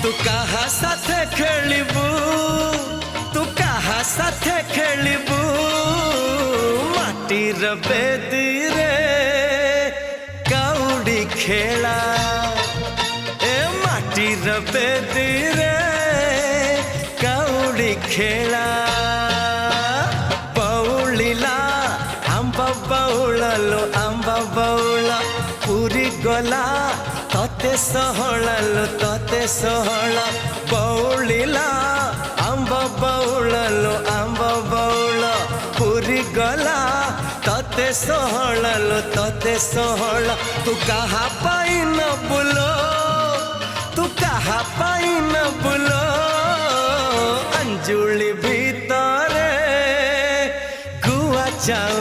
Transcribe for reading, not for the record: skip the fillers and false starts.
तू कहा साथे खेलिबू तू कहा साथे खेलिबू माटीर बेदी रे कौड़ी खेला ए माटीर बेदी रे कौड़ी खेला बौलिला आंबा बौळलो आंबा बौळ पूरी गला तते सहळलो तते सहळ बौलिला आंबा बौळलो आंबा बौळ पूरी गला तते सहळलो तते सहळ तू कहा पाई न बुलो तू कहा पाई न बुलो अंजुली भीतरे गुआ चाउ